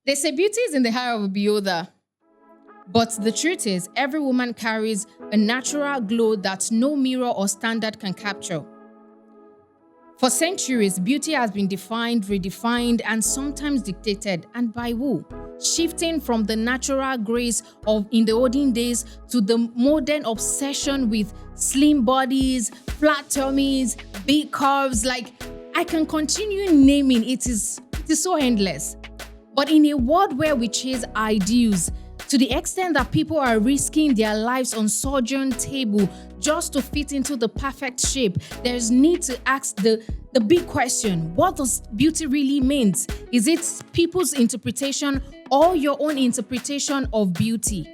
They say beauty is in the eye of a beholder. But the truth is, every woman carries a natural glow that no mirror or standard can capture. For centuries, beauty has been defined, redefined, and sometimes dictated. And by who? Shifting from the natural grace of in the olden days to the modern obsession with slim bodies, flat tummies, big curves. Like, I can continue naming. It is so endless. But in a world where we chase ideals, to the extent that people are risking their lives on surgeon table just to fit into the perfect shape, there's need to ask the big question: what does beauty really mean? Is it people's interpretation or your own interpretation of beauty?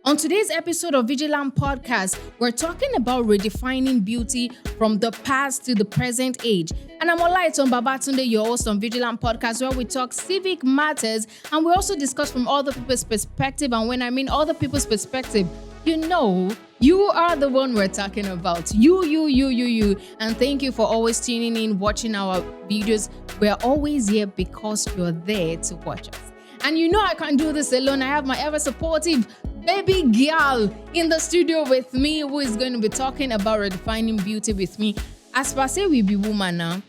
On today's episode of Veegilant Podcast, we're talking about redefining beauty from the past to the present age. And I'm Olaiton Babatunde, your host on Veegilant Podcast, where we talk civic matters and we also discuss from other people's perspective. And when I mean other people's perspective, you know, you are the one we're talking about. You. And thank you for always tuning in, watching our videos. We're always here because you're there to watch us. And you know I can't do this alone. I have my ever supportive baby girl in the studio with me who is going to be talking about redefining beauty with me. As per se, we be woman now.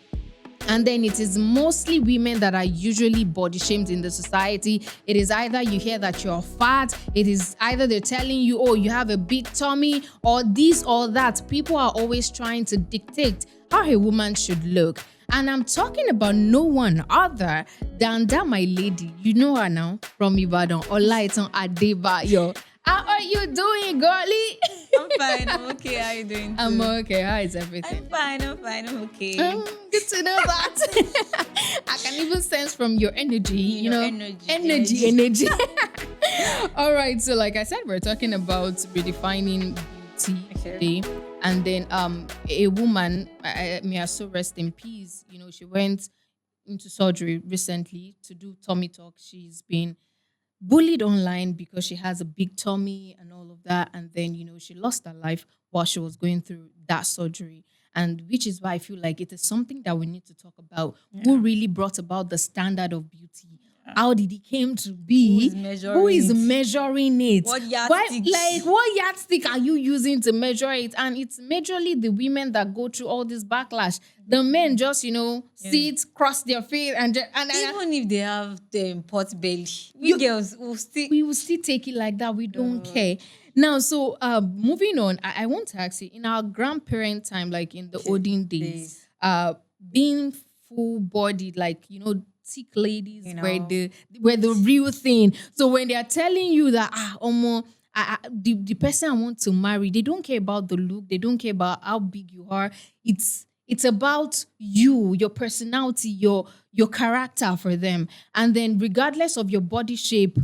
And then it is mostly women that are usually body shamed in the society. It is either you hear that you're fat, it is either they're telling you, oh, you have a big tummy, or this or that. People are always trying to dictate how a woman should look. And I'm talking about no one other than that my lady. You know her now from Ibadan, Olaiton Adebayo. How are you doing, girlie? I'm fine. I'm okay. How are you doing? I'm okay. How is everything? I'm fine. I'm okay. Good to know that. I can even sense from your energy, you know. Energy. All right. So like I said, we're talking about redefining beauty today. And then a woman, may I so rest in peace, you know, she went into surgery recently to do tummy talk. She's been bullied online because she has a big tummy and all of that. And then, you know, she lost her life while she was going through that surgery. And which is why I feel like it is something that we need to talk about. Yeah. Who really brought about the standard of beauty? Yeah. How did it came to be? Who is measuring it? What yardstick? What yardstick are you using to measure it? And it's majorly the women that go through all this backlash. The men just, you know, sit, cross their feet, and even if they have the pot belly, we girls will still take it like that. We don't care. Now, so moving on, I want to ask you, in our grandparent time, like in the olden days, being full-bodied, like, you know, thick ladies were the real thing. So when they are telling you that, the person I want to marry, they don't care about the look, they don't care about how big you are. It's about you, your personality, your character for them. And then regardless of your body shape,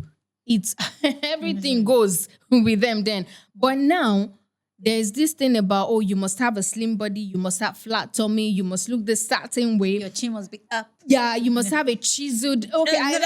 it's everything goes with them then. But now there's this thing about, oh, you must have a slim body, you must have flat tummy, you must look this certain way. Your chin must be up. Yeah, you must have a chiseled. Okay,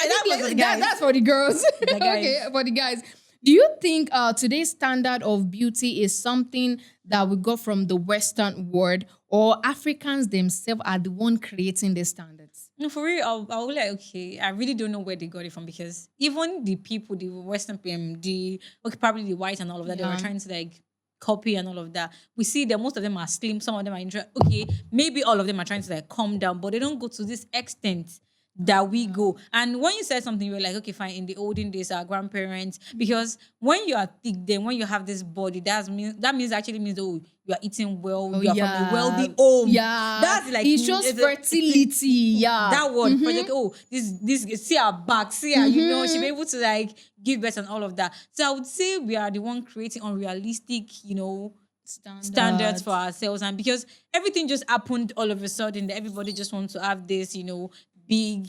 that's for the girls. Okay, for the guys. Do you think today's standard of beauty is something that we got from the Western world, or Africans themselves are the one creating the standards? No, for real, I'll like, okay, I really don't know where they got it from, because even the people, the Western people, probably the white and all of that, they were trying to like copy and all of that. We see that most of them are slim, some of them are okay, maybe all of them are trying to like calm down, but they don't go to this extent that we go. And when you said something, you're like, okay, fine, in the olden days, our grandparents, because when you are thick, then when you have this body, that means actually means, oh, you are eating well, you are from a wealthy home. Yeah. That's like, it shows fertility. Yeah. That word, like, oh, this, see our back, see her, you know, she'll be able to like give birth and all of that. So I would say we are the one creating unrealistic, you know, standards for ourselves. And because everything just happened all of a sudden, that everybody just wants to have this, you know, big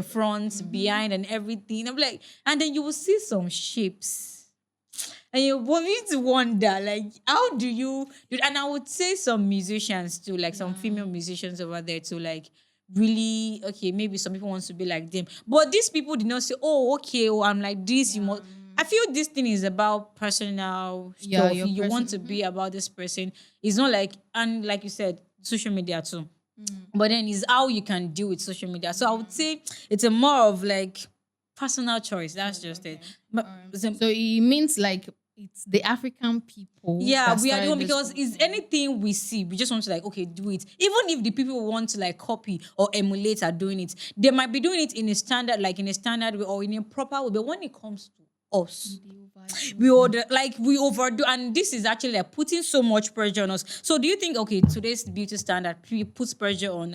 front, behind, and everything. I'm like, and then you will see some shapes, and you will begin to wonder, like, how do you do? And I would say some musicians too, like some female musicians over there too, like really, okay, maybe some people want to be like them, but these people did not say, oh, okay, oh, I'm like this. You must. I feel this thing is about personal stuff. You want to be about this person. It's not like, and like you said, social media too. But then it's how you can deal with social media. So I would say it's a more of like personal choice. That's just it. But So it means like it's the African people. yeah, that we are the started one this because whole it's thing. anything we see, we just want to like, okay, do it. Even if the people want to like copy or emulate are doing it, they might be doing it in a standard, like in a standard way or in a proper way. But when it comes to us, we overdo, and this is actually like putting so much pressure on us. So do you think okay, today's beauty standard puts pressure on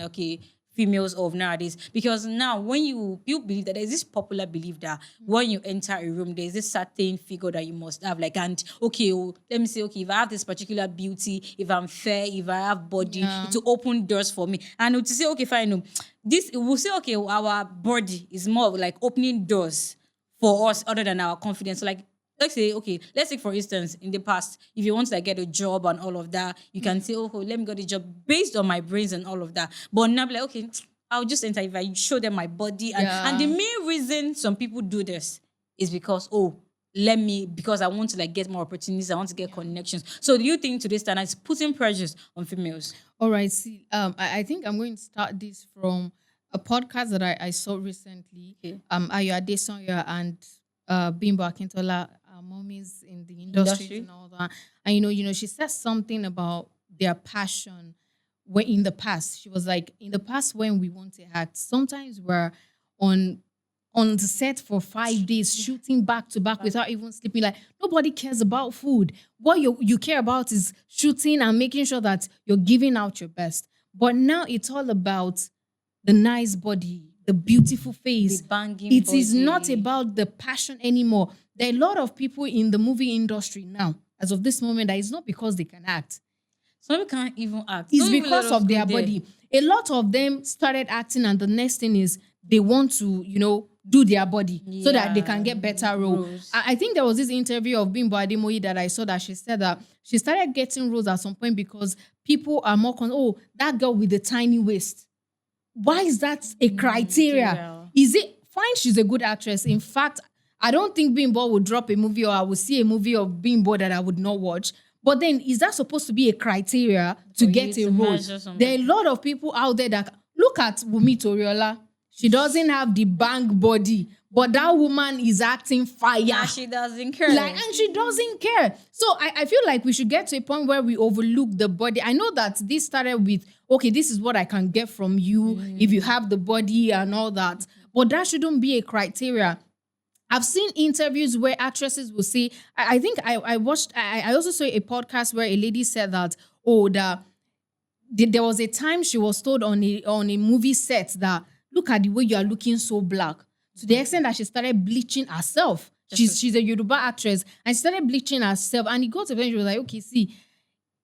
females of nowadays? Because now when you believe that there's this popular belief that when you enter a room there's this certain figure that you must have, like, and okay, let me say, okay, if I have this particular beauty, if I'm fair, if I have body, it will open doors for me. And to say okay, fine, no, this we'll say okay, our body is more of like opening doors for us other than our confidence. So like, let's say, okay, let's take for instance, in the past, if you want to like get a job and all of that, you can say, oh, let me get a job based on my brains and all of that. But now be like, okay, I'll just enter if I show them my body. And the main reason some people do this is because, because I want to like get more opportunities, I want to get connections. So do you think today's standard is putting pressures on females? All right. See, I think I'm going to start this from a podcast that I saw recently. Okay. Ayo Adesanya and Bimbo Akintola, mummies in the industry and all that. And she said something about their passion. When in the past, she was like, in the past when we want to act, sometimes we're on the set for 5 days, shooting back to back without even sleeping. Like nobody cares about food. What you care about is shooting and making sure that you're giving out your best. But now it's all about the nice body, the beautiful face. The banging It is body. not about the passion anymore. There are a lot of people in the movie industry now, as of this moment, that it's not because they can act. Some people can't even act. It's Don't even because let us of go their there. body. A lot of them started acting, and the next thing is they want to, do their body so that they can get better roles. I think there was this interview of Bimbo Ademoye that I saw that she said that she started getting roles at some point because people are more that girl with the tiny waist. Why is that a criteria? Is it fine? She's a good actress. In fact, I don't think Bimbo would drop a movie or I would see a movie of Bimbo that I would not watch. But then, is that supposed to be a criteria to get a role? There are a lot of people out there that look at Wumi Toriola. She doesn't have the bang body, but that woman is acting fire. Yeah, she doesn't care. And she doesn't care. So I feel like we should get to a point where we overlook the body. I know that this started with, okay, this is what I can get from you if you have the body and all that. But that shouldn't be a criteria. I've seen interviews where actresses will say, I think I watched, I also saw a podcast where a lady said that, there was a time she was told on a movie set that, look at the way you are looking so black. To the extent that she started bleaching herself. She's a Yoruba actress and she started bleaching herself. And it got to the point she was like, okay, see,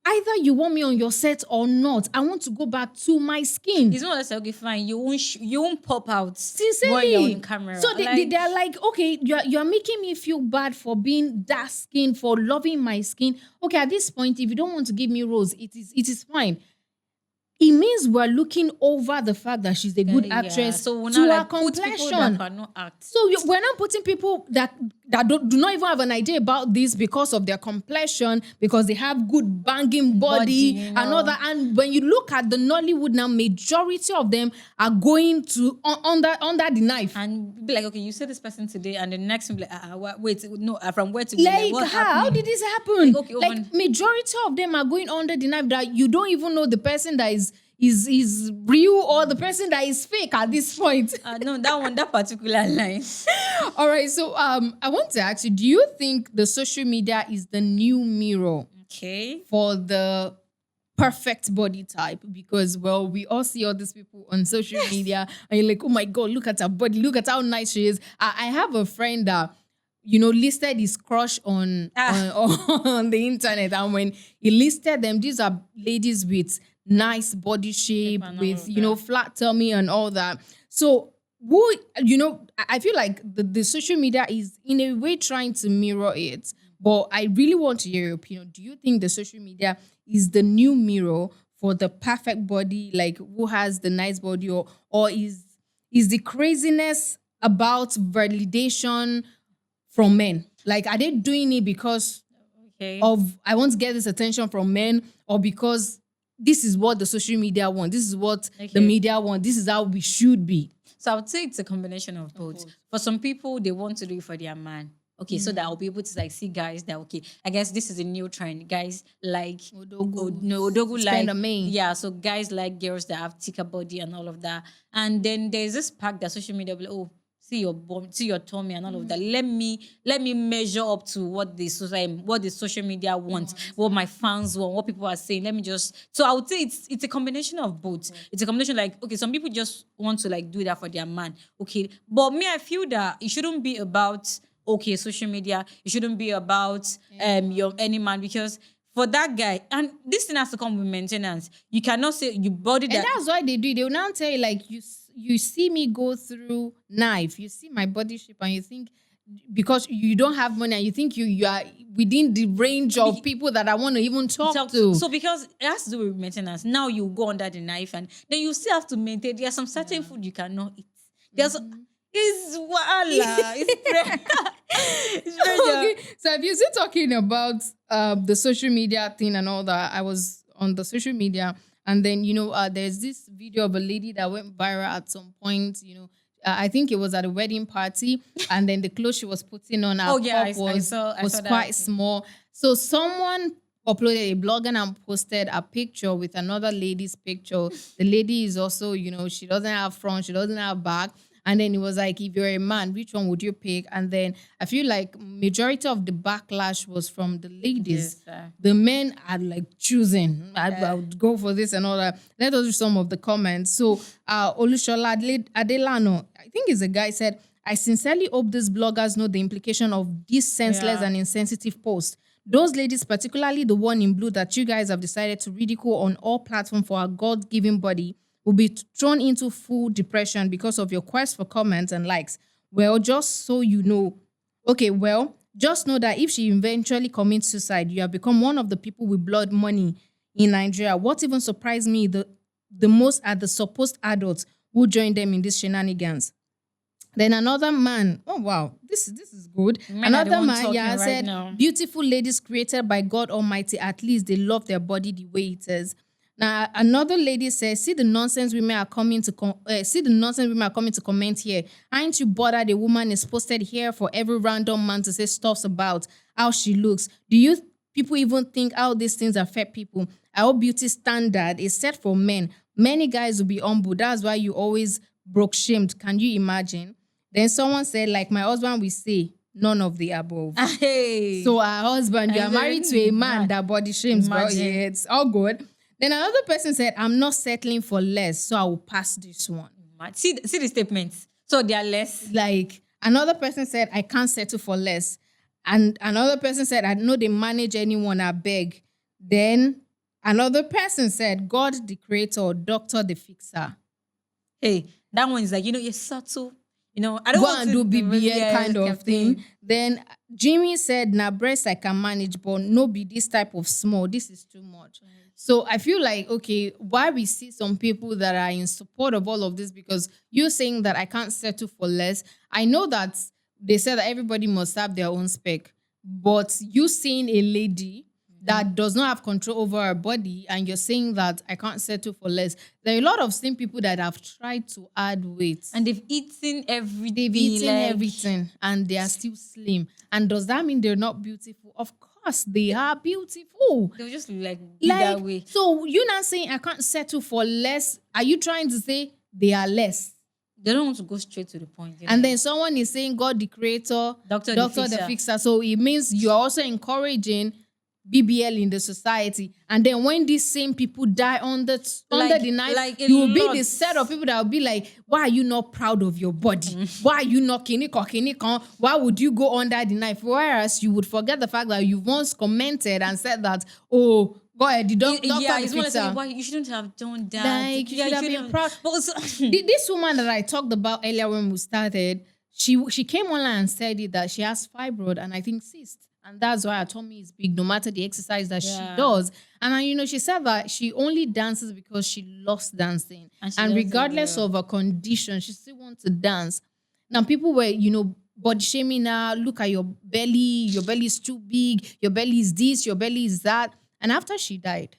either you want me on your set or not, I want to go back to my skin. It's not like, okay, fine, you won't pop out sincerely when you're on camera. So they're like, okay, you're making me feel bad for being dark skin, for loving my skin. Okay, at this point, if you don't want to give me roles, it is fine. It means we're looking over the fact that she's a good actress so to her her complexion. That cannot act. So we're not putting people that do not even have an idea about this because of their complexion, because they have good banging body and all that. And when you look at the Nollywood now, majority of them are going to under the knife. And be like, okay, you said this person today, and the next one be like, wait, no, from where to like what how did this happen? Like, okay, majority of them are going under the knife that you don't even know the person that is real or the person that is fake at this point. No, that particular line. All right, so I want to ask you, do you think the social media is the new mirror for the perfect body type? Because, well, we all see all these people on social media and you're like, oh my God, look at her body, look at how nice she is. I have a friend that listed his crush on the internet, and when he listed them, these are ladies with nice body shape, with flat tummy and all that. So I feel like the social media is in a way trying to mirror it. But I really want to hear your opinion. Do you think the social media is the new mirror for the perfect body, like who has the nice body, or is the craziness about validation from men? Like, are they doing it because of I want to get this attention from men, or because this is what the social media want, this is what the media want, this is how we should be? So I would say it's a combination of both. For some people, they want to do it for their man. Okay, so that I'll be able to like see guys that okay. I guess this is a new trend. Guys like Odogu spend like a main. yeah. So guys like girls that have thicker body and all of that. And then there's this pack that social media will be like, oh, see your bum, see your tummy and all of that. Let me measure up to what the social media wants, what my fans want, what people are saying. Let me just so I would say it's a combination of both. It's a combination like okay, some people just want to like do that for their man. Okay. But me, I feel that it shouldn't be about okay, social media, it shouldn't be about your any man because for that guy, and this thing has to come with maintenance. You cannot say you body that. And that's why they do it. They will now tell you, like, you see me go through knife, you see my body shape, and you think because you don't have money and you think you are within the range of people that I want to even talk to. So because it has to do with maintenance, now you go under the knife and then you still have to maintain. There's some certain food you cannot eat. There's it's wala. It's Okay. So if you're still talking about the social media thing and all that, I was on the social media and then, there's this video of a lady that went viral at some point, I think it was at a wedding party and then the clothes she was putting on her was quite small. So someone uploaded a blog and posted a picture with another lady's picture. The lady is also, she doesn't have front, she doesn't have back. And then it was like, if you're a man, which one would you pick? And then I feel like majority of the backlash was from the ladies. Yes, the men are like choosing. I would go for this and all that. Let us do some of the comments. So Olushola Adelano, I think is a guy, said, I sincerely hope these bloggers know the implication of this senseless and insensitive post. Those ladies, particularly the one in blue that you guys have decided to ridicule on all platforms for our God-given body, will be thrown into full depression because of your quest for comments and likes. Well, just so you know. Okay, well, just know that if she eventually commits suicide, you have become one of the people with blood money in Nigeria. What even surprised me the most are the supposed adults who joined them in these shenanigans. Then another man, oh wow, this is good. Another man, said, beautiful ladies created by God Almighty, at least they love their body the way it is. Now, another lady says, see the nonsense women are coming to comment here. Aren't you bothered a woman is posted here for every random man to say stuffs about how she looks? Do you people even think how these things affect people? Our beauty standard is set for men. Many guys will be humble. That's why you always broke shamed. Can you imagine? Then someone said, like my husband will say, none of the above. Hey. So our husband, you are married to a man that body shames, bro. Yeah, it's all good. Then another person said, I'm not settling for less, so I will pass this one. See the statements. So they are less. Like, another person said, I can't settle for less. And another person said, I know they manage anyone, I beg. Then another person said, God the creator, doctor the fixer. Hey, that one is like, you're subtle. I don't go want and to do BBL kind of thing. Then Jimmy said, "Na breast I can manage, but no be this type of small. This is too much." So I feel like, okay, why we see some people that are in support of all of this, because you're saying that I can't settle for less. I know that they said that everybody must have their own spec, but you seeing a lady that does not have control over her body and you're saying that I can't settle for less. There are a lot of slim people that have tried to add weight. And they've eaten everything. They've eaten everything and they are still slim. And does that mean they're not beautiful? Of course, they are beautiful. They'll just like that way. So you're not saying I can't settle for less. Are you trying to say they are less? They don't want to go straight to the point. And then someone is saying God the creator, Doctor the fixer. So it means you're also encouraging BBL in the society. And then when these same people die under the knife, you will be the set of people that will be like, why are you not proud of your body? Why are you not kinikon? Why would you go under the knife? Whereas you would forget the fact that you once commented and said that, oh, go ahead, the doctor the fixer. Why you shouldn't have done that. Like, you should have been proud. But also, this woman that I talked about earlier when we started, she came online and said that she has fibroid and I think cyst. And that's why her tummy is big, no matter the exercise that she does. And she said that she only dances because she loves dancing. And regardless of her condition, she still wants to dance. Now, people were, body shaming her. Look at your belly is too big. Your belly is this, your belly is that. And after she died,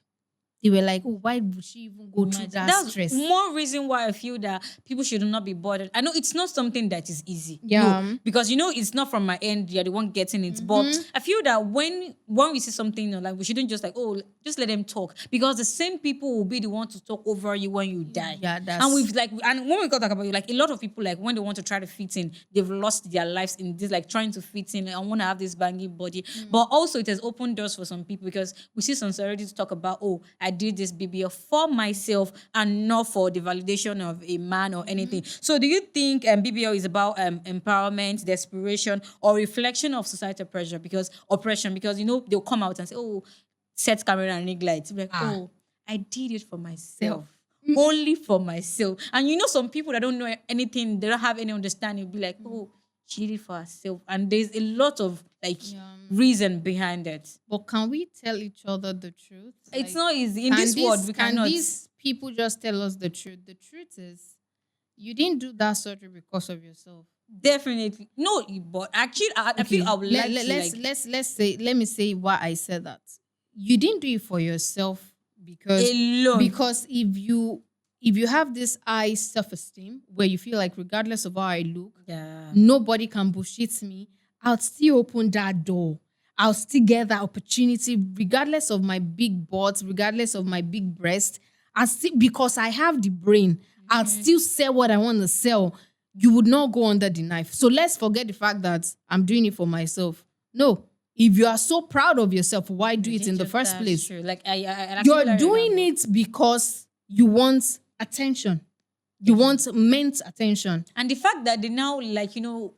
They were like, oh, why would she even go through Imagine. that That's stress? more reason why I feel that people should not be bothered. I know it's not something that is easy. Yeah. No, because it's not from my end. You're the one getting it. But Mm-hmm. I feel that when we see something, like we shouldn't just like, oh, just let them talk. Because the same people will be the one to talk over you when you die. Yeah, and we've like, and when we talk about you, like a lot of people, like when they want to try to fit in, they've lost their lives in this, like trying to fit in. I want to have this banging body. But also it has opened doors for some people, because we see some celebrities talk about, oh, I did this BBL for myself and not for the validation of a man or anything. So do you think BBL is about empowerment, desperation, or reflection of societal pressure, because oppression? Because they'll come out and say, oh, set camera and ring lights. Like, oh, I did it for myself. Only for myself. And some people that don't know anything, they don't have any understanding, will be like, oh, she did it for herself. And there's a lot of reason behind it. But can we tell each other the truth? It's not easy. In this world, we cannot. Can these people just tell us the truth? The truth is, you didn't do that surgery because of yourself. Definitely. No, but actually, I feel I would like to let me say why I said that. You didn't do it for yourself because alone. Because if you have this high self-esteem where you feel like regardless of how I look, nobody can bullshit me, I'll still open that door. I'll still get that opportunity regardless of my big butt, regardless of my big breast. Because I have the brain, I'll still sell what I want to sell. You would not go under the knife. So let's forget the fact that I'm doing it for myself. No. If you are so proud of yourself, why do it in the first place? True. Like you're doing it because you want attention. You want men's attention. And the fact that they now, like,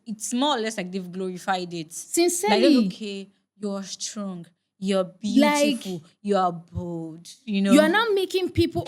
it's more or less like they've glorified it. Sincerely. Like, okay, you're strong, you're beautiful, you're bold, You are now making people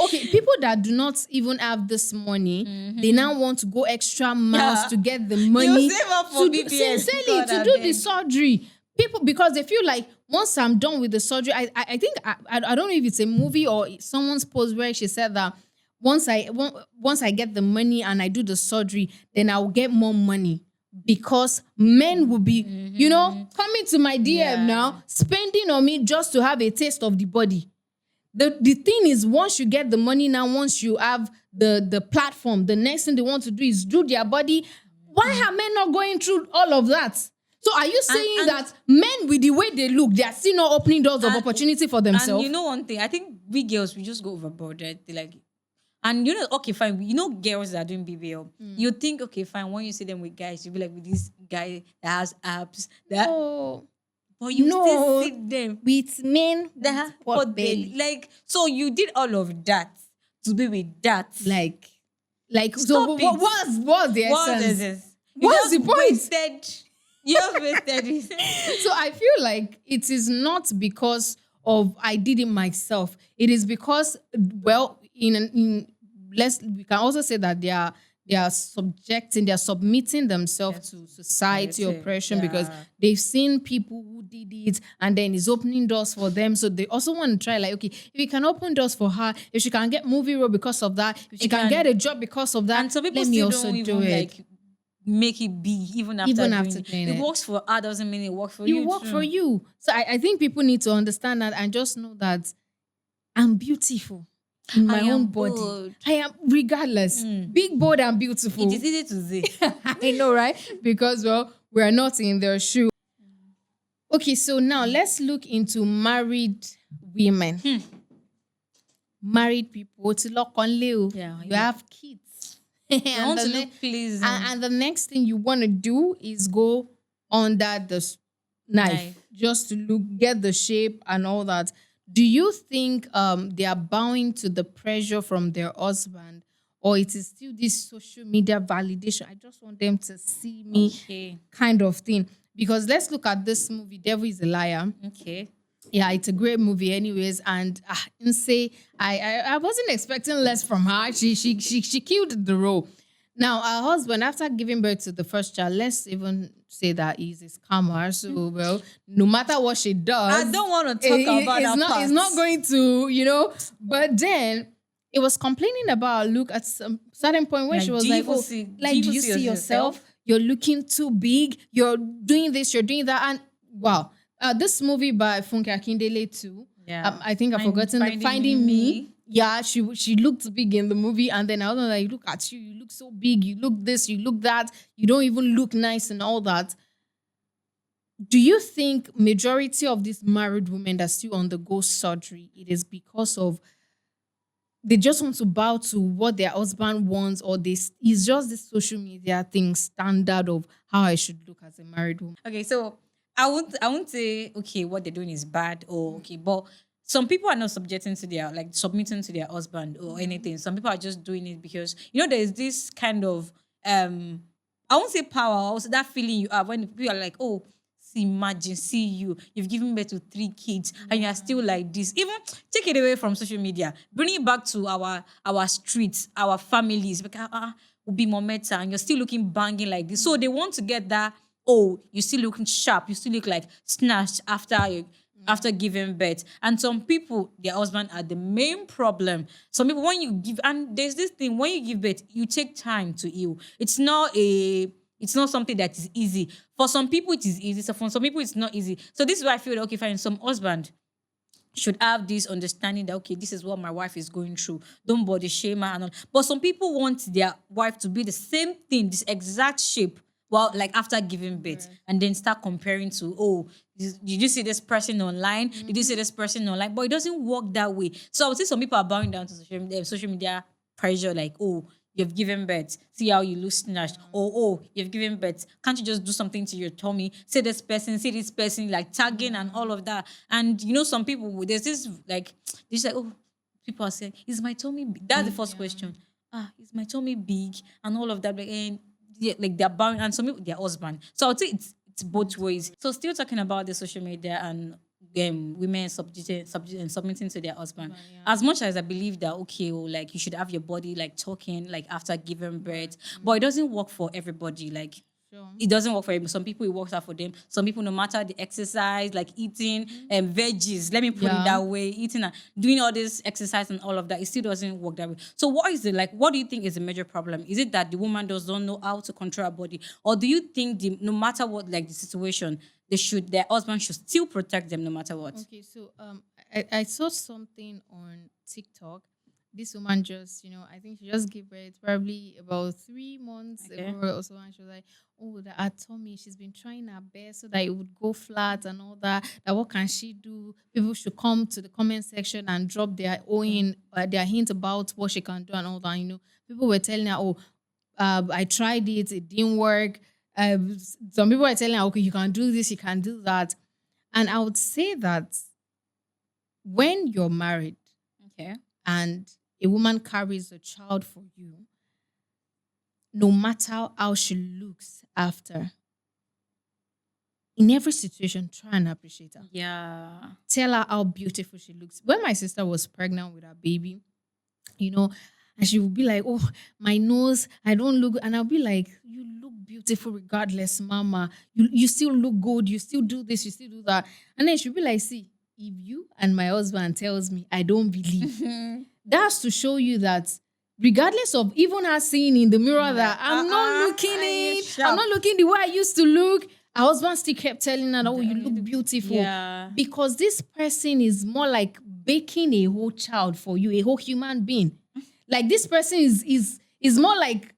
that do not even have this money, they now want to go extra miles to get the money. You save up for BBL. Sincerely, to do the surgery. People, because they feel like once I'm done with the surgery, I think, I don't know if it's a movie or someone's post where she said that once I get the money and I do the surgery, then I'll get more money, because men will be, coming to my DM now, spending on me just to have a taste of the body. The thing is, once you get the money now, once you have the platform, the next thing they want to do is do their body. Why are men not going through all of that? So are you saying that men, with the way they look, they are still not opening doors of opportunity for themselves? And one thing, I think we girls, we just go overboard, right? They like, and okay, fine. Girls that are doing BBL, you think, okay, fine. When you see them with guys, you'll be like, with this guy that has abs, but you still see them with men that have pot belly. Like, so you did all of that to be with that. Like, so what's the essence? What's the point? You've wasted it. So I feel like it is not because of I did it myself. It is because, well, we can also say that they are submitting themselves to society oppression, because they've seen people who did it and then it's opening doors for them. So they also want to try, like, okay, if we can open doors for her, if she can get movie role because of that, if she can get a job because of that, and some people let me still also don't do even it. Like make it be even after doing it. It works for her, doesn't mean it works for you. It works for you. So I think people need to understand that and just know that I'm beautiful in my own body. Bold. I am, regardless, big, bold, and beautiful. It is easy to say. I know, right? Because, well, we're not in their shoe. Okay, so now let's look into married women. Married people. You have kids. And the next thing you want to do is go under the knife just to get the shape and all that. Do you think they are bowing to the pressure from their husband, or it is still this social media validation? I just want them to see me kind of thing. Because let's look at this movie, Devil is a Liar. Okay. Yeah, it's a great movie anyways. And I wasn't expecting less from her. She killed the role. Now, her husband, after giving birth to the first child, let's even say that he's a scammer. So, well, no matter what she does, I don't want to talk about that part. It's not going to, But then it was complaining about look at some certain point where she was like, do you see yourself? You're looking too big. You're doing this, you're doing that. And wow. This movie by Funke Akindele too, Yeah. I think I've forgotten the Finding Me. Yeah, she looked big in the movie, and then I was like, look at you, you look so big, you look this, you look that, you don't even look nice and all that. Do you think majority of these married women that still undergo surgery, it is because of they just want to bow to what their husband wants, or this is just the social media thing standard of how I should look as a married woman? Okay, so I won't say okay what they're doing is bad or okay, but some people are not subjecting to their like submitting to their husband or anything. Some people are just doing it because there's this kind of I won't say power, also that feeling you have when people are like, oh, see, imagine, see you've given birth to 3 kids and you are still like this. Even take it away from social media, bring it back to our streets, our families. Because will be more meta and you're still looking banging like this. So they want to get that, oh, you still looking sharp, you still look like snatched after giving birth. And some people, their husband are the main problem. Some people, when you give, and there's this thing, when you give birth, you take time to heal. It's not something that is easy. For some people, it is easy. So for some people, it's not easy. So this is why I feel, okay, fine, some husband should have this understanding that, okay, this is what my wife is going through. Don't body shame her and all. But some people want their wife to be the same thing, this exact shape, well, like after giving birth, and then start comparing to, oh, did you see this person online? Did you see this person online? But it doesn't work that way. So I would say some people are bowing down to social media pressure, like, oh, you've given birth. See how you look snatched. Oh, you've given birth. Can't you just do something to your tummy? Say this person, like tagging and all of that. And some people, there's this like, oh, people are saying, is my tummy big? That's the first question. Is my tummy big? And all of that. And yeah, like they're bowing, and some people, their husband. So I would say it's both ways. So still talking about the social media and women submitting to their husband. As much as I believe that, okay, like you should have your body like talking like after giving birth, but it doesn't work for everybody. Like it doesn't work for everybody. Some people it works out for them. Some people, no matter the exercise, like eating veggies, let me put it that way, eating and doing all this exercise and all of that, it still doesn't work that way. So what is it like? What do you think is the major problem? Is it that the woman don't know how to control her body, or do you think no matter what, like the situation, their husband should still protect them no matter what? Okay, so I saw something on TikTok. This woman just, I think she just gave birth probably about 3 months ago or so, and she was like, oh, that her tummy, she's been trying her best so that it would go flat and all that. That what can she do? People should come to the comment section and drop their hint about what she can do and all that. People were telling her, oh, I tried it didn't work. Some people are telling her, okay, you can do this, you can do that. And I would say that when you're married, and a woman carries a child for you, no matter how she looks after, in every situation, try and appreciate her. Yeah. Tell her how beautiful she looks. When my sister was pregnant with her baby, and she would be like, oh, my nose, I don't look. And I'll be like, you look beautiful regardless, mama. You still look good. You still do this. You still do that. And then she'll be like, see, if you and my husband tells me I don't believe, that's to show you that regardless of even her seeing in the mirror that I'm not looking the way I used to look, her husband still kept telling her, oh, you look beautiful. Yeah. Because this person is more like baking a whole child for you, a whole human being. Like this person is more like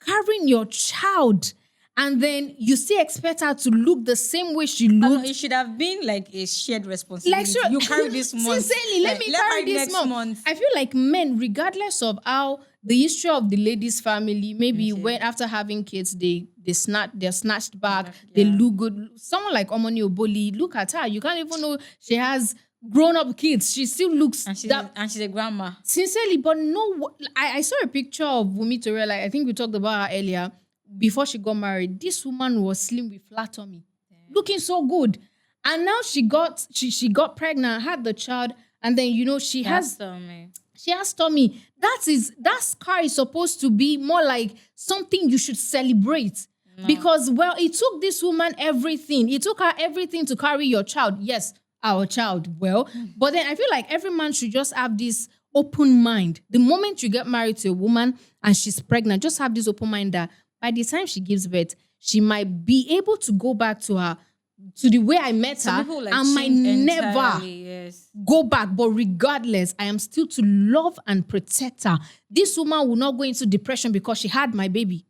carrying your child, and then you still expect her to look the same way she looked. It should have been like a shared responsibility. Like, sure, you carry this month. Sincerely, let me carry this month. I feel like men, regardless of how the history of the lady's family, maybe when after having kids, they're snatched back, they look good. Someone like Omoni Oboli, look at her. You can't even know she has grown-up kids. She still looks and she's a grandma. Sincerely, but no, I saw a picture of Wumi Torre, like I think we talked about her earlier. Before she got married, this woman was slim with flat tummy, looking so good. And now she got pregnant, had the child, and then she has tummy. She has tummy. That scar is supposed to be more like something you should celebrate. No. Because it took this woman everything. It took her everything to carry your child. Yes, our child. But then I feel like every man should just have this open mind. The moment you get married to a woman and she's pregnant, just have this open mind that by the time she gives birth, she might be able to go back to her to the way I met Some her, people, like, I might change never entirely, yes. go back. But regardless, I am still to love and protect her. This woman will not go into depression because she had my baby.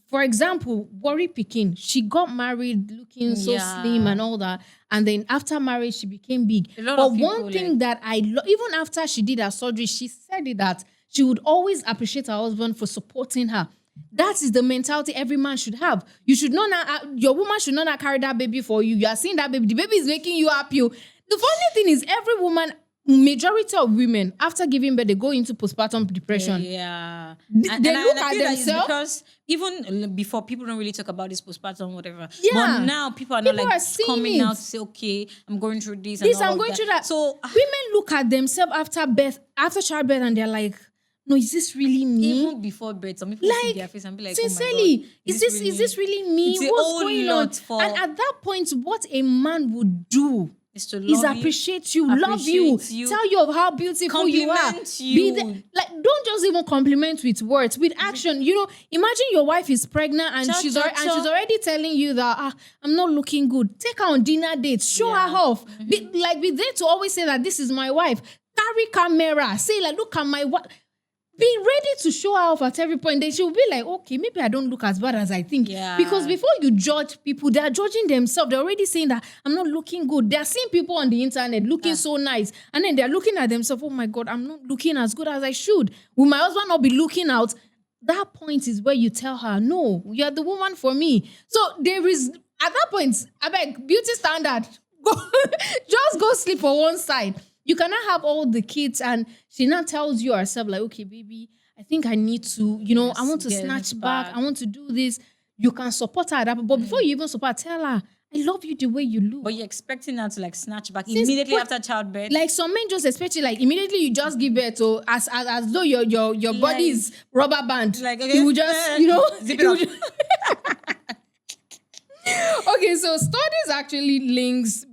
For example, Worry Pikin, she got married looking so slim and all that. And then after marriage, she became big. A lot But of people, one thing that even after she did her surgery, she said it that she would always appreciate her husband for supporting her. That is the mentality every man should have. You should not, your woman should not carry that baby for you. You are seeing that baby. The baby is making you happy. The funny thing is, every woman, majority of women, after giving birth, they go into postpartum depression. Yeah. They look at I feel themselves. because even before, people don't really talk about this postpartum, whatever. Yeah. But now people are not People like are seeing coming it. out to say, okay, I'm going through this and all I'm of going through that. So women look at themselves after childbirth, and they're like, no, is this really me? even before birth, some people see their face and be like, sincerely, oh my God, is this really me? It's a What's whole going lot on? And at that point, what a man would do is to is love appreciate you, love you, tell you of how beautiful you are. Compliment you. Don't just even compliment with words, with action. You know, imagine your wife is pregnant and she's already telling you that I'm not looking good. Take her on dinner dates, show her off. Be there to always say that this is my wife. Carry camera, say like, look at my wife. Be ready to show her off at every point. Then she'll be like, okay, maybe I don't look as bad as I think. Yeah. Because before you judge people, they're judging themselves. They're already saying that I'm not looking good. They're seeing people on the internet looking so nice. And then they're looking at themselves, oh my God, I'm not looking as good as I should. Will my husband not be looking out? That point is where you tell her, no, you're the woman for me. So there is, at that point, I beg, beauty standard. Just go sleep for one side. You cannot have all the kids and she now tells you herself like, okay, baby, I think I need to, I want to snatch back. I want to do this. You can support her at that point. But before you even support her, tell her, I love you the way you look. But you're expecting her to like snatch back immediately after childbirth. Like some men just expect you, like immediately you just give birth to as though your body is rubber band. Like, okay, you will just, zip it up. Okay, so studies actually links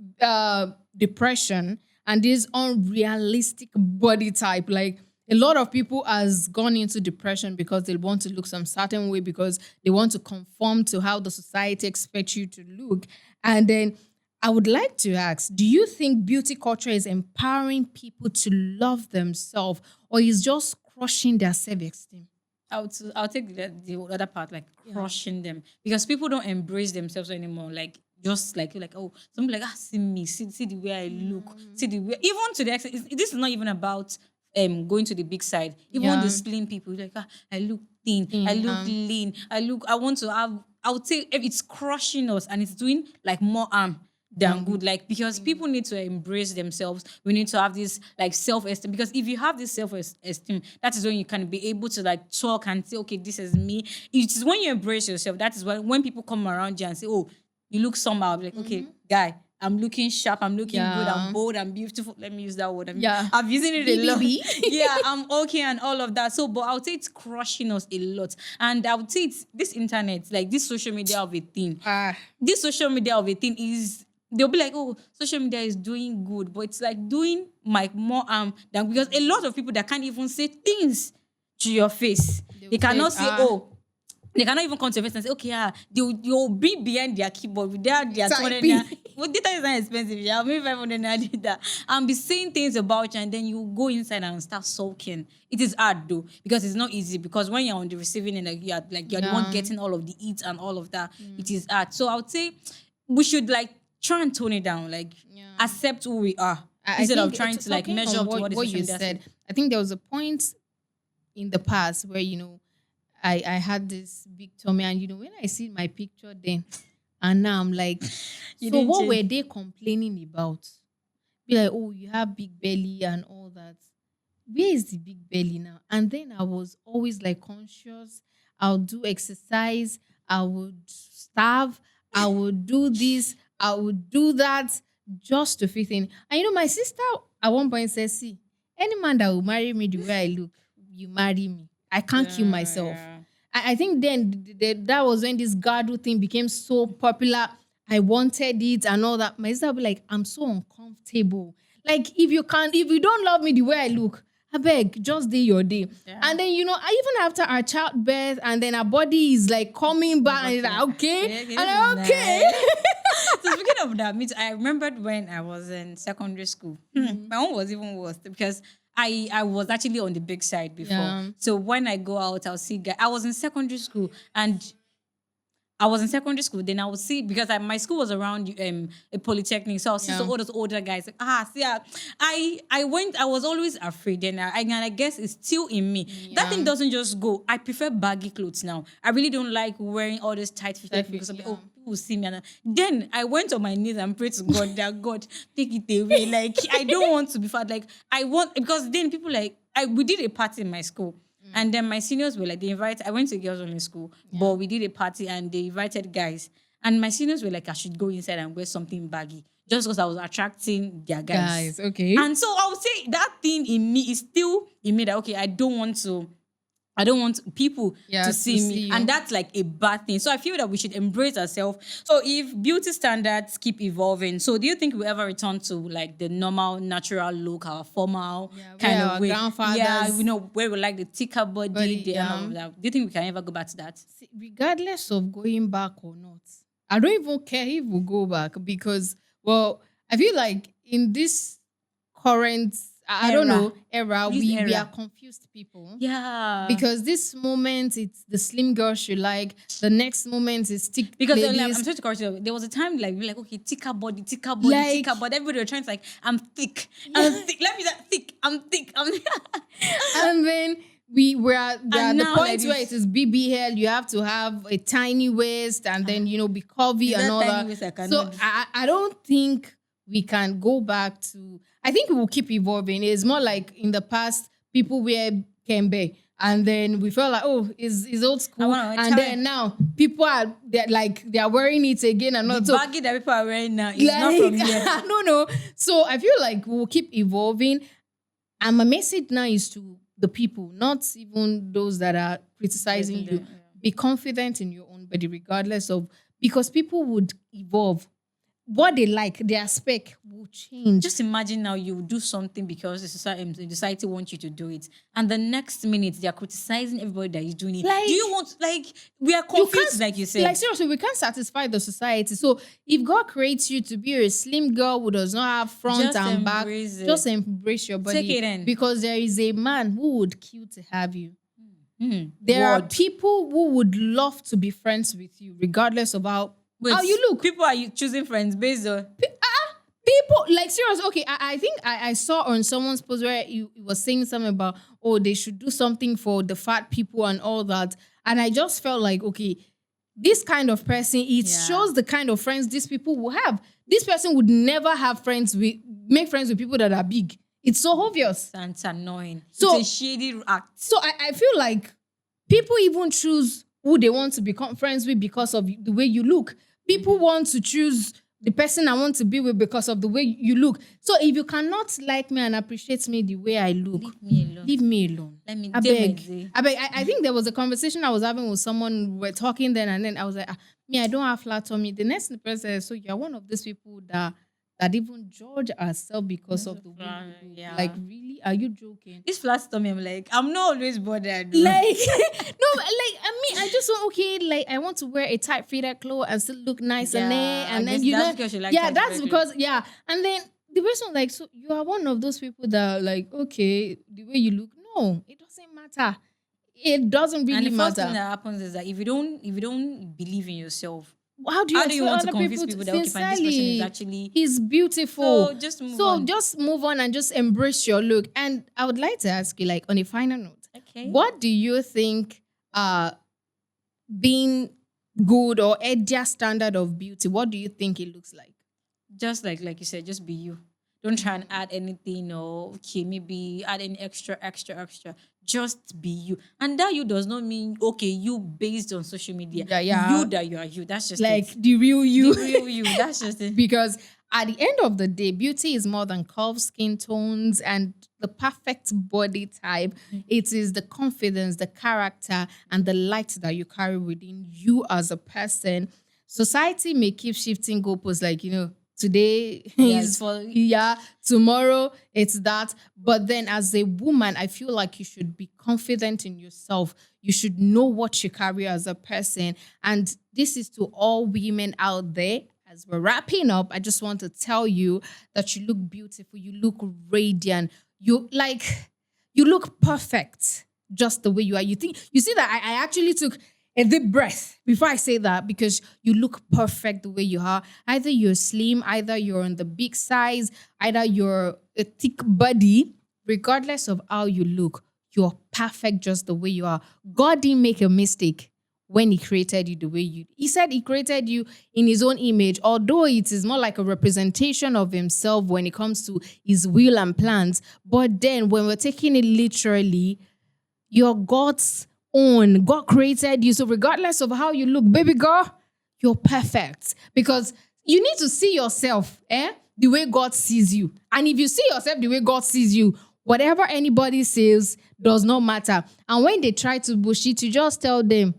depression and this unrealistic body type. Like a lot of people has gone into depression because they want to look some certain way, because they want to conform to how the society expects you to look. And then I would like to ask, do you think beauty culture is empowering people to love themselves, or is just crushing their self-esteem? I'll take the other part, like crushing them, because people don't embrace themselves anymore. Like just like you're like, oh, somebody like, see me, see the way I look, see the way, even to the extent, this is not even about going to the big side. Even the slim people, like, I look thin, I look lean, I want to have. I would say it's crushing us, and it's doing like more harm than good. Like, because people need to embrace themselves. We need to have this like self-esteem, because if you have this self-esteem, that is when you can be able to like talk and say, okay, this is me. It is when you embrace yourself, that is when people come around you and say, oh, you look somehow, like, okay, guy, I'm looking sharp, I'm looking good, I'm bold, I'm beautiful. Let me use that word. I'm using it a lot. Yeah, I'm okay and all of that. So, but I would say it's crushing us a lot. And I would say it's this internet, like this social media of a thing. This social media of a thing is, they'll be like, oh, social media is doing good, but it's like doing more harm than, because a lot of people that can't even say things to your face. They cannot say, oh, they cannot even come to your face and say, okay, they'll be behind their keyboard with their 200. Well, data is not expensive. Yeah, maybe 500 did that. And be saying things about you, and then you go inside and start sulking. It is hard though, because it's not easy. Because when you're on the receiving end, you're the one getting all of the eats and all of that. It is hard. So I would say we should like try and tone it down, like accept who we are instead of trying to like measure up to what you said. I think there was a point in the past where I had this big tummy, and when I see my picture then, and now I'm like, so what were they complaining about? Be like, oh, you have big belly and all that. Where is the big belly now? And then I was always like conscious. I'll do exercise. I would starve. I would do this. I would do that just to fit in. And my sister at one point said, see, any man that will marry me the way I look, you marry me. I can't kill myself. I think then that was when this Gado thing became so popular. I wanted it and all that. My sister would be like, I'm so uncomfortable. Like, if you don't love me the way I look, I beg, just do your day. Yeah. And then, even after our childbirth, and then our body is like coming back, and it's like, okay. And I'm okay. speaking of that, I remembered when I was in secondary school. My own was even worse because I was actually on the big side before. Yeah. So when I go out, I'll see guys. I was in secondary school and I was in secondary school, then I would see because my school was around a polytechnic, so I would see Yeah. all those older guys. Like, see, I was always afraid, and I guess it's still in me. That thing doesn't just go. I prefer baggy clothes now. I really don't like wearing all this tight fitted because of, people will see me. And then I went on my knees and prayed to God that God take it away. Like I don't want to be fat. Like I want because then people we did a party in my school. And then my seniors were like, I went to girls only school, but we did a party and they invited guys. And my seniors were like, I should go inside and wear something baggy just because I was attracting their guys. Okay. And so I would say that thing in me is still in me that, okay, I don't want people to see me. you. And that's like a bad thing. So I feel that we should embrace ourselves. So if beauty standards keep evolving, so do you think we'll ever return to like the normal, natural look, our formal kind of our way? grandfathers. Yeah, where we like the thicker body and all of that. Do you think we can ever go back to that? See, regardless of going back or not, I don't even care if we go back because, well, I feel like in this current, I don't know, era, we are confused people. Yeah. Because this moment, it's the slim girl she like. The next moment is thick because ladies. I'm sorry to correct you. There was a time like we're like, okay, thicker body, Like- thicker body. Everybody was trying to like, I'm thick. I'm thick. Let me that thick. I'm thick. And then we were at the now, point ladies- where it is BB hair, you have to have a tiny waist and then, be curvy and that all tiny that. waist I So cannot do. I don't think we can go back to, I think we will keep evolving. It's more like in the past, people wear kembe. And then we felt like, oh, it's old school. And then now people they are wearing it again and not The baggy that people are wearing now is not from here. no. So I feel like we'll keep evolving. And my message now is to the people, not even those that are criticizing you. Be confident in your own body, regardless of, because people would evolve. What they like, their spec will change. Just imagine now you do something because the society wants you to do it, and the next minute they are criticizing everybody that is doing it. Like- do you want we are confused, like you said? Like seriously, we can't satisfy the society. So if God creates you to be a slim girl who does not have front Just and back, embrace it. just embrace your body. Take it in. Because there is a man who would kill to have you. There are Word. people who would love to be friends with you, regardless of how you look. People are choosing friends based on People, like serious. Okay, I think I saw on someone's post where he was saying something about, oh, they should do something for the fat people and all that. And I just felt like, okay, this kind of person, it shows the kind of friends these people will have. This person would never make friends with people that are big. It's so obvious. and it's annoying. So- it's a shady act. So I feel like people even choose who they want to become friends with because of the way you look. People want to choose the person I want to be with because of the way you look. So if you cannot like me and appreciate me the way I look, Leave me alone. Let me alone. Let me I do my day. beg. I think there was a conversation I was having with someone. We were talking then, and then I was like, me, I don't have flat tummy. The next person said, so you're one of those people that even judge ourselves because of the way we look. Yeah. Like, really? Are you joking? This flat stomach, I'm like, I'm not always bothered. Like, no, like, I just want, okay, like, I want to wear a tight fitted clothes and still look nice and there. I And then, guess that's because you like tight that's fitted because, And then the person was like, so you are one of those people that are like, okay, the way you look. No, it doesn't matter. It doesn't really and the first thing matter. that happens is that if you don't believe in yourself, How do you want to expect other convince people that, okay, fine, this person is sincerely, actually he's beautiful. So just move So on. just move on and just embrace your look. And I would like to ask you, like, on a final note, Okay. what do you think being good or their standard of beauty, what do you think it looks like? Just like you said, just be you. Don't try and add anything or okay, maybe add any extra. Just be you. And that you does not mean okay, you based on social media. Yeah. You that you are you. That's just Like it. the real you. The real you. That's just it. Because at the end of the day, beauty is more than curves, skin tones, and the perfect body type. It is the confidence, the character, and the light that you carry within you as a person. Society may keep shifting goalposts, like, today is tomorrow it's that. But then as a woman, I feel like you should be confident in yourself. You should know what you carry as a person. And this is to all women out there, as we're wrapping up, I just want to tell you that you look beautiful, you look radiant, you look perfect just the way you are. You see that I actually took a deep breath before I say that because you look perfect the way you are. Either you're slim, either you're on the big size, either you're a thick body, regardless of how you look, you're perfect just the way you are. God didn't make a mistake when he created you the way he said he created you in his own image, although it is more like a representation of himself when it comes to his will and plans. But then when we're taking it literally, you're God's own. God created you. So regardless of how you look, baby girl, you're perfect. Because you need to see yourself the way God sees you. And if you see yourself the way God sees you, whatever anybody says does not matter. And when they try to bullshit you, just tell them,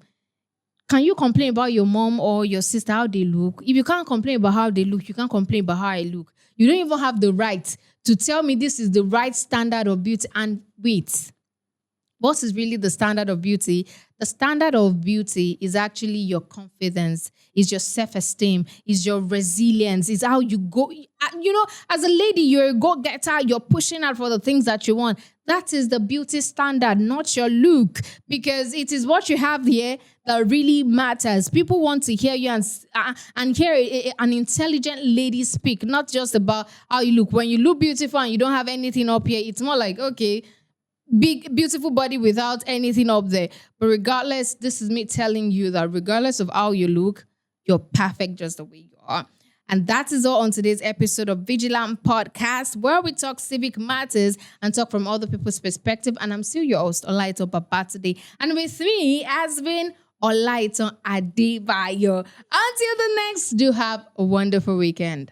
can you complain about your mom or your sister, how they look? If you can't complain about how they look, you can't complain about how I look. You don't even have the right to tell me this is the right standard of beauty. And wait, what is really the standard of beauty? The standard of beauty is actually your confidence, is your self-esteem, is your resilience, is how you go. You know, as a lady, you're a go-getter, you're pushing out for the things that you want. That is the beauty standard, not your look, because it is what you have here that really matters. People want to hear you and hear an intelligent lady speak, not just about how you look. When you look beautiful and you don't have anything up here, it's more like, okay, big, beautiful body without anything up there. But regardless, this is me telling you that regardless of how you look, you're perfect just the way you are. And that is all on today's episode of Veegilant Podcast, where we talk civic matters and talk from other people's perspective. And I'm still your host, Olaito Papa today. And with me has been Olaito Adebayo. Until the next, do have a wonderful weekend.